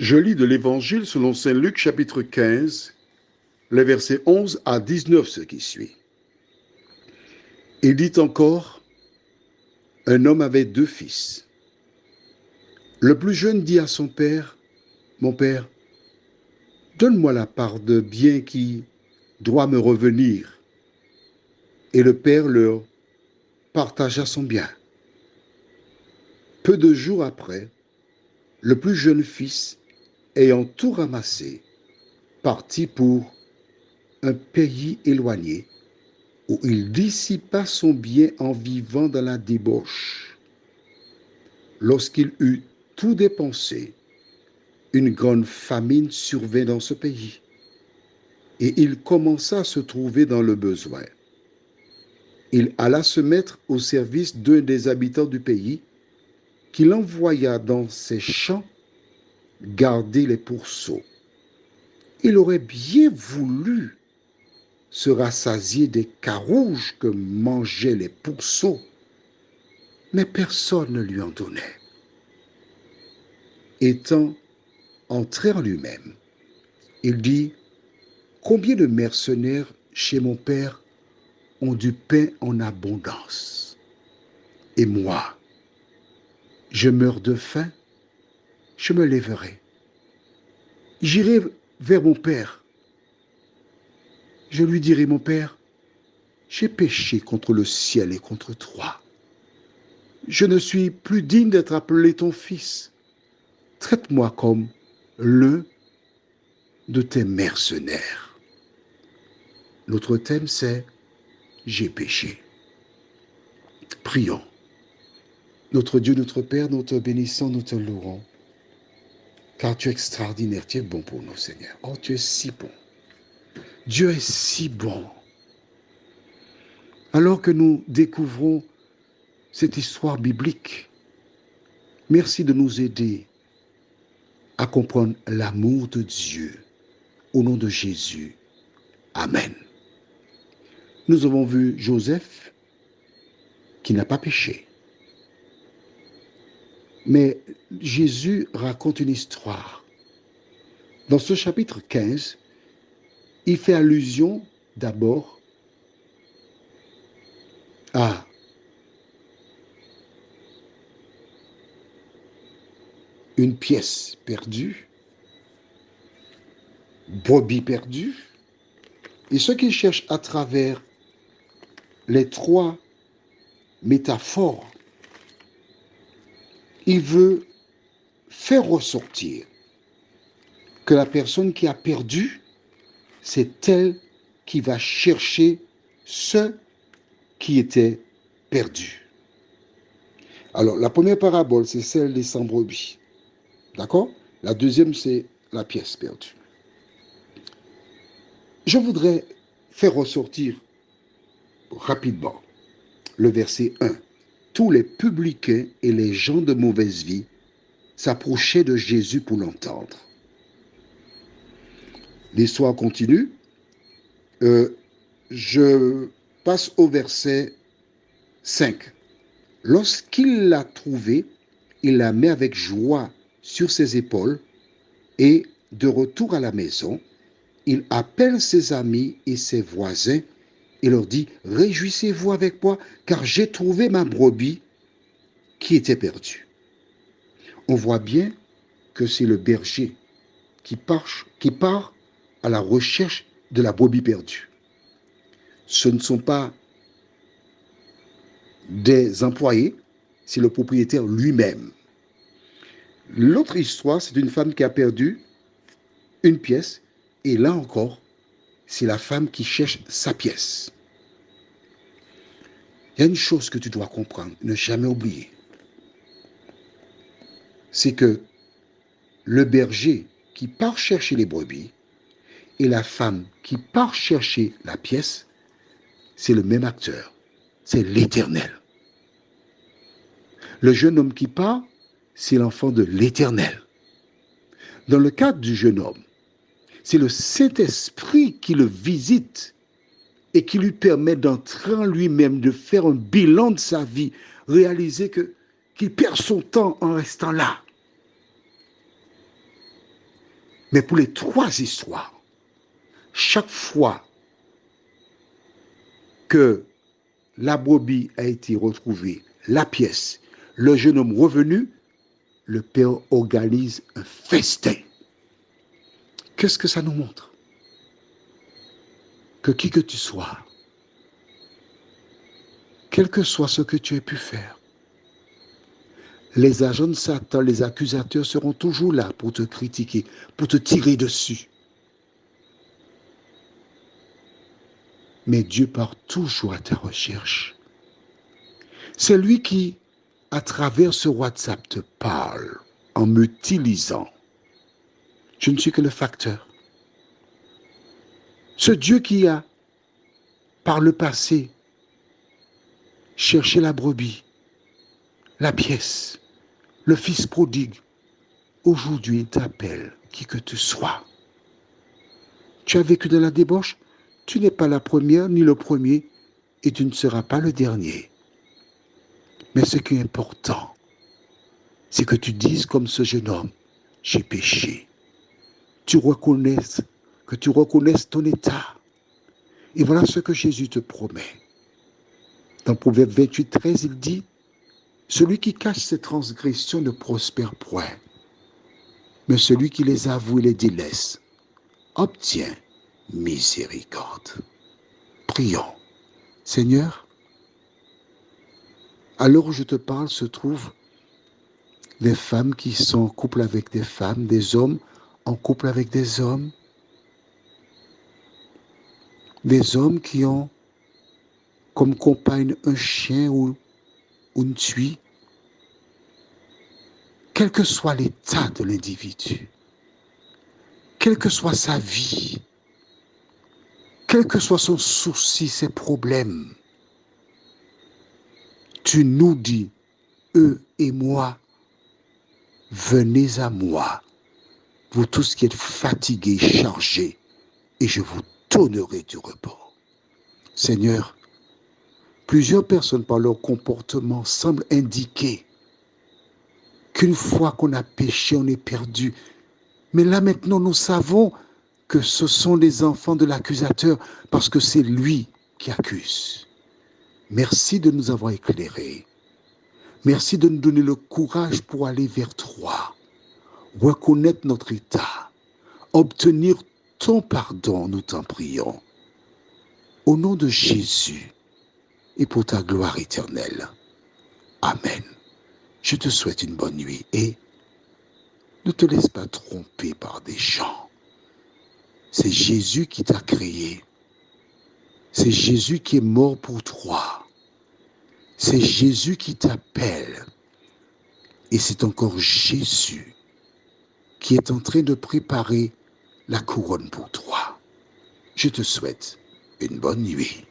Je lis de l'Évangile selon saint Luc chapitre 15, les versets 11 à 19, ce qui suit. Il dit encore, un homme avait 2 fils. Le plus jeune dit à son père, mon père, donne-moi la part de bien qui doit me revenir. Et le père leur partagea son bien. Peu de jours après, le plus jeune fils, ayant tout ramassé, partit pour un pays éloigné où il dissipa son bien en vivant dans la débauche. Lorsqu'il eut tout dépensé, une grande famine survint dans ce pays et il commença à se trouver dans le besoin. Il alla se mettre au service d'un des habitants du pays qu'il envoya dans ses champs garder les pourceaux. Il aurait bien voulu se rassasier des carouges que mangeaient les pourceaux, mais personne ne lui en donnait. Étant entré en lui-même, il dit, combien de mercenaires chez mon père ont du pain en abondance, et moi, je meurs de faim, je me lèverai. J'irai vers mon père. Je lui dirai, mon père, j'ai péché contre le ciel et contre toi. Je ne suis plus digne d'être appelé ton fils. Traite-moi comme l'un de tes mercenaires. Notre thème, c'est j'ai péché. Prions. Notre Dieu, notre Père, nous te bénissons, nous te louons. Car tu es extraordinaire, tu es bon pour nous, Seigneur. Oh, tu es si bon. Dieu est si bon. Alors que nous découvrons cette histoire biblique, merci de nous aider à comprendre l'amour de Dieu. Au nom de Jésus. Amen. Nous avons vu Joseph qui n'a pas péché. Mais Jésus raconte une histoire. Dans ce chapitre 15, il fait allusion d'abord à une pièce perdue, brebis perdue, et ce qu'il cherche à travers les 3 métaphores, il veut faire ressortir que la personne qui a perdu, c'est elle qui va chercher ce qui était perdu. Alors, la première parabole, c'est celle des 100 brebis. D'accord? La deuxième, c'est la pièce perdue. Je voudrais faire ressortir rapidement le verset 1. Tous les publicains et les gens de mauvaise vie s'approchaient de Jésus pour l'entendre. L'histoire continue. Je passe au verset 5. Lorsqu'il l'a trouvée, il la met avec joie sur ses épaules et, de retour à la maison, il appelle ses amis et ses voisins et leur dit, réjouissez-vous avec moi, car j'ai trouvé ma brebis qui était perdue. On voit bien que c'est le berger qui part à la recherche de la brebis perdue. Ce ne sont pas des employés, c'est le propriétaire lui-même. L'autre histoire, c'est une femme qui a perdu une pièce, et là encore, c'est la femme qui cherche sa pièce. Il y a une chose que tu dois comprendre, ne jamais oublier. C'est que le berger qui part chercher les brebis et la femme qui part chercher la pièce, c'est le même acteur. C'est l'Éternel. Le jeune homme qui part, c'est l'enfant de l'Éternel. Dans le cadre du jeune homme, c'est le Saint-Esprit qui le visite et qui lui permet d'entrer en lui-même, de faire un bilan de sa vie, réaliser qu'il perd son temps en restant là. Mais pour les trois histoires, chaque fois que la brebis a été retrouvée, la pièce, le jeune homme revenu, le père organise un festin. Qu'est-ce que ça nous montre? Que qui que tu sois, quel que soit ce que tu aies pu faire, les agents de Satan, les accusateurs seront toujours là pour te critiquer, pour te tirer dessus. Mais Dieu part toujours à ta recherche. C'est lui qui, à travers ce WhatsApp, te parle en m'utilisant. Je ne suis que le facteur. Ce Dieu qui a, par le passé, cherché la brebis, la pièce, le fils prodigue, aujourd'hui il t'appelle, qui que tu sois. Tu as vécu de la débauche, tu n'es pas la première ni le premier, et tu ne seras pas le dernier. Mais ce qui est important, c'est que tu dises comme ce jeune homme, j'ai péché. Que tu reconnaisses ton état. Et voilà ce que Jésus te promet. Dans Proverbe 28, 13, il dit, celui qui cache ses transgressions ne prospère point, mais celui qui les avoue et les délaisse obtient miséricorde. Prions. Seigneur, à l'heure où je te parle se trouvent des femmes qui sont en couple avec des femmes, des hommes en couple avec des hommes qui ont comme compagne un chien ou une tuile, quel que soit l'état de l'individu, quelle que soit sa vie, quel que soit son souci, ses problèmes, tu nous dis, eux et moi, venez à moi, vous tous qui êtes fatigués, chargés, et je vous donnerai du repos. Seigneur, plusieurs personnes par leur comportement semblent indiquer qu'une fois qu'on a péché, on est perdu. Mais là maintenant, nous savons que ce sont les enfants de l'accusateur parce que c'est lui qui accuse. Merci de nous avoir éclairés. Merci de nous donner le courage pour aller vers toi, reconnaître notre état, obtenir ton pardon, nous t'en prions. Au nom de Jésus et pour ta gloire éternelle. Amen. Je te souhaite une bonne nuit et ne te laisse pas tromper par des gens. C'est Jésus qui t'a créé. C'est Jésus qui est mort pour toi. C'est Jésus qui t'appelle. Et c'est encore Jésus qui est en train de préparer la couronne pour toi. Je te souhaite une bonne nuit.